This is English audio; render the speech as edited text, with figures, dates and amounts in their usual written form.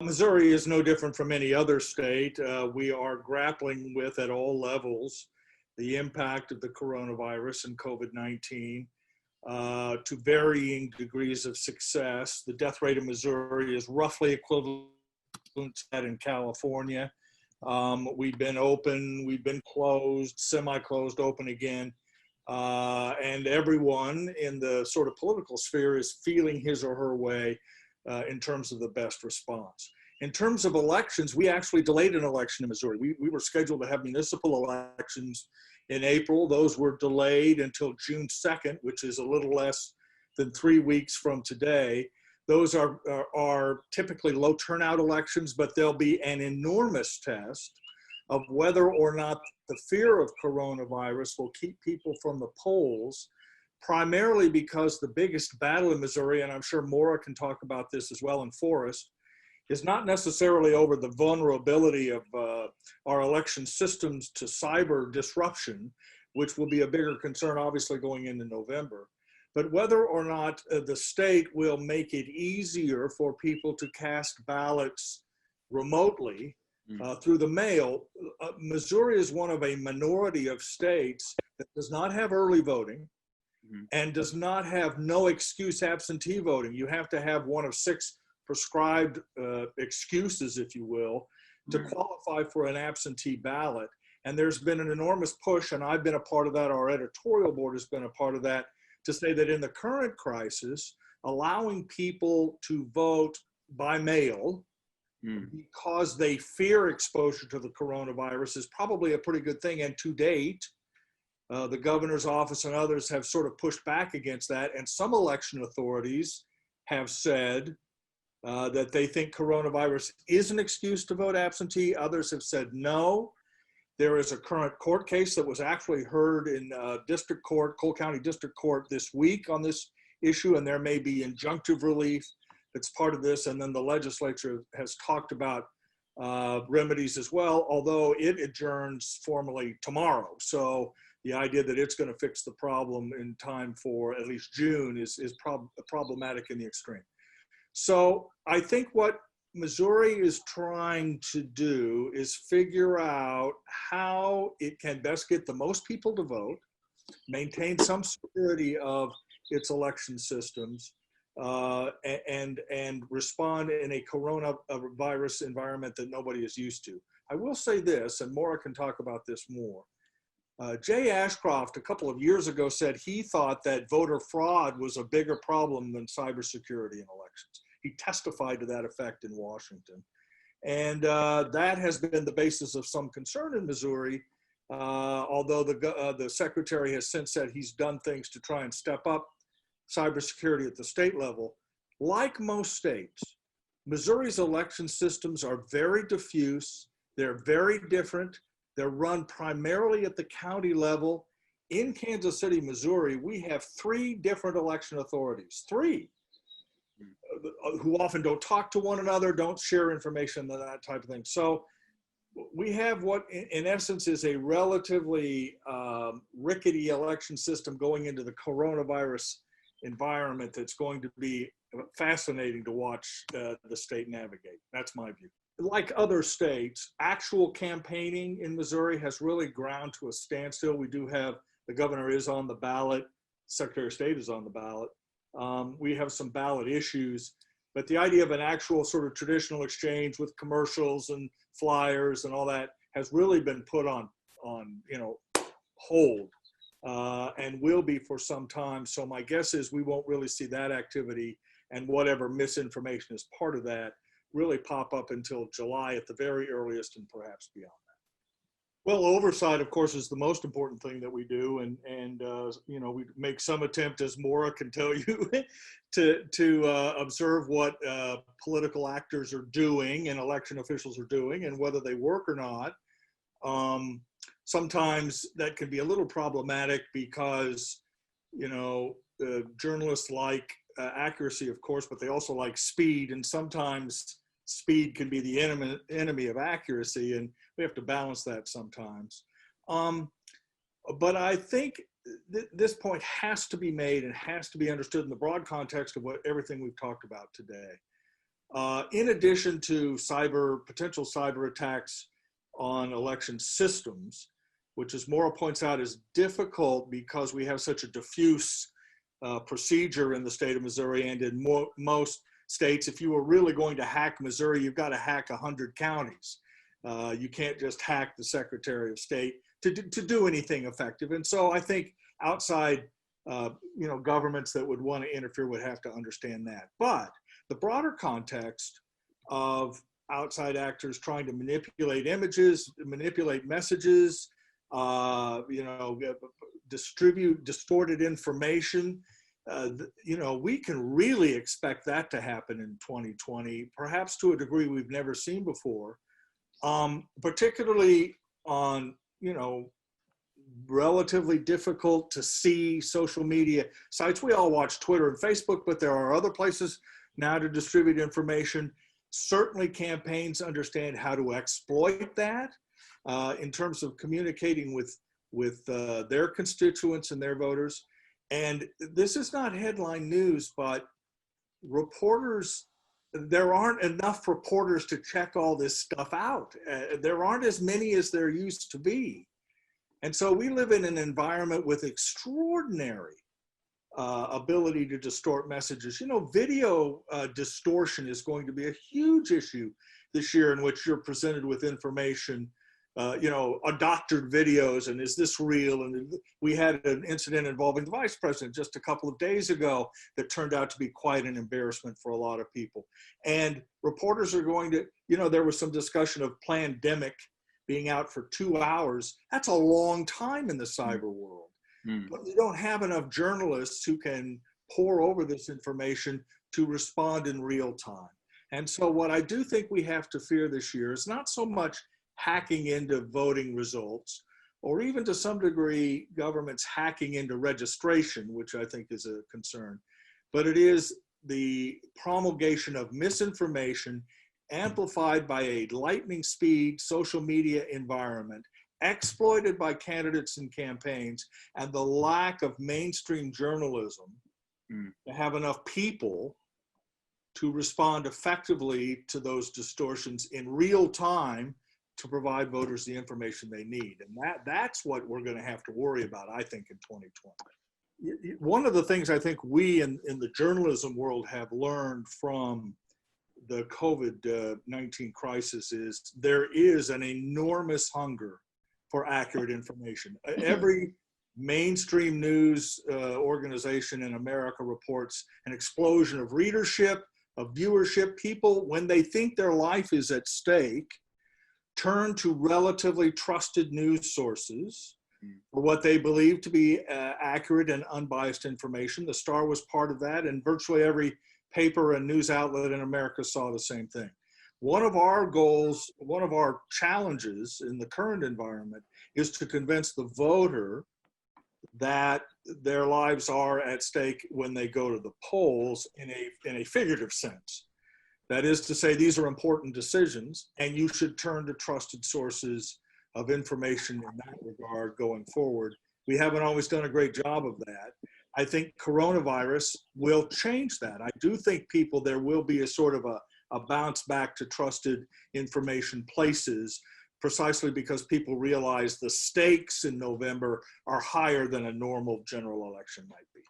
Missouri is no different from any other state. We are grappling with at all levels the impact of the coronavirus and COVID-19 to varying degrees of success. The death rate in Missouri is roughly equivalent to that in California. We've been open, we've been closed, semi-closed, open again. And everyone in the sort of political sphere is feeling his or her way in terms of the best response. In terms of elections, we actually delayed an election in Missouri. We were scheduled to have municipal elections in April. Those were delayed until June 2nd, which is a little less than 3 weeks from today. Those are typically low turnout elections, but there'll be an enormous test of whether or not the fear of coronavirus will keep people from the polls, primarily because the biggest battle in Missouri, and I'm sure Maura can talk about this as well in Forest, is not necessarily over the vulnerability of our election systems to cyber disruption, which will be a bigger concern obviously going into November, but whether or not the state will make it easier for people to cast ballots remotely through the mail. Missouri is one of a minority of states that does not have early voting and does not have no excuse absentee voting. You have to have one of 6 prescribed excuses, if you will, to qualify for an absentee ballot. And there's been an enormous push, and I've been a part of that, our editorial board has been a part of that, to say that in the current crisis, allowing people to vote by mail because they fear exposure to the coronavirus is probably a pretty good thing. And to date, the governor's office and others have sort of pushed back against that. And some election authorities have said that they think coronavirus is an excuse to vote absentee. Others have said no. There is a current court case that was actually heard in district court, Cole County District Court this week on this issue, and there may be injunctive relief that's part of this. And then the legislature has talked about remedies as well, although it adjourns formally tomorrow. So the idea that it's going to fix the problem in time for at least June is problematic in the extreme. So I think what Missouri is trying to do is figure out how it can best get the most people to vote, maintain some security of its election systems, and respond in a coronavirus environment that nobody is used to. I will say this, and Maura can talk about this more. Jay Ashcroft a couple of years ago said he thought that voter fraud was a bigger problem than cybersecurity in elections. He testified to that effect in Washington. And that has been the basis of some concern in Missouri, although the secretary has since said he's done things to try and step up cybersecurity at the state level. Like most states, Missouri's election systems are very diffuse. They're very different. They're run primarily at the county level. In Kansas City, Missouri, we have 3 different election authorities, 3, who often don't talk to one another, don't share information, that type of thing. So we have what in essence is a relatively rickety election system going into the coronavirus environment that's going to be fascinating to watch the state navigate. That's my view. Like other states, actual campaigning in Missouri has really ground to a standstill. We do have, the governor is on the ballot, Secretary of State is on the ballot. We have some ballot issues, but the idea of an actual sort of traditional exchange with commercials and flyers and all that has really been put on hold and will be for some time. So my guess is we won't really see that activity and whatever misinformation is part of that really pop up until July at the very earliest and perhaps beyond that. Well, oversight, of course, is the most important thing that we do, and we make some attempt, as Maura can tell you, to observe what political actors are doing and election officials are doing and whether they work or not. Sometimes that can be a little problematic because, journalists like accuracy, of course, but they also like speed, and sometimes speed can be the enemy of accuracy, and we have to balance that sometimes. But I think this point has to be made and has to be understood in the broad context of everything we've talked about today. in addition to potential cyber attacks on election systems, which, as Maura points out, is difficult because we have such a diffuse procedure in the state of Missouri and in most states. If you were really going to hack Missouri, you've got to hack 100 counties. You can't just hack the Secretary of State to do anything effective. And so I think outside governments that would want to interfere would have to understand that. But the broader context of outside actors trying to manipulate images, manipulate messages, distribute distorted information, we can really expect that to happen in 2020, perhaps to a degree we've never seen before, particularly on, relatively difficult to see social media sites. We all watch Twitter and Facebook, but there are other places now to distribute information. Certainly campaigns understand how to exploit that in terms of communicating with their constituents and their voters. And this is not headline news, but there aren't enough reporters to check all this stuff out. There aren't as many as there used to be. And so we live in an environment with extraordinary ability to distort messages. Video distortion is going to be a huge issue this year, in which you're presented with information, doctored videos, and is this real? And we had an incident involving the vice president just a couple of days ago that turned out to be quite an embarrassment for a lot of people. And reporters are going to, there was some discussion of Plandemic being out for 2 hours. That's a long time in the cyber world. But you don't have enough journalists who can pore over this information to respond in real time. And so what I do think we have to fear this year is not so much hacking into voting results, or even to some degree governments hacking into registration, which I think is a concern, but it is the promulgation of misinformation amplified by a lightning speed social media environment, exploited by candidates and campaigns, and the lack of mainstream journalism to have enough people to respond effectively to those distortions in real time to provide voters the information they need. And that's what we're going to have to worry about, I think, in 2020. One of the things I think we in the journalism world have learned from the COVID-19 crisis is there is an enormous hunger for accurate information. Every mainstream news organization in America reports an explosion of readership, of viewership. People, when they think their life is at stake, turn to relatively trusted news sources for what they believe to be accurate and unbiased information. The Star was part of that, and virtually every paper and news outlet in America saw the same thing. One of our goals, one of our challenges in the current environment is to convince the voter that their lives are at stake when they go to the polls in a figurative sense. That is to say, these are important decisions, and you should turn to trusted sources of information in that regard going forward. We haven't always done a great job of that. I think coronavirus will change that. I do think there will be a sort of a bounce back to trusted information places, precisely because people realize the stakes in November are higher than a normal general election might be.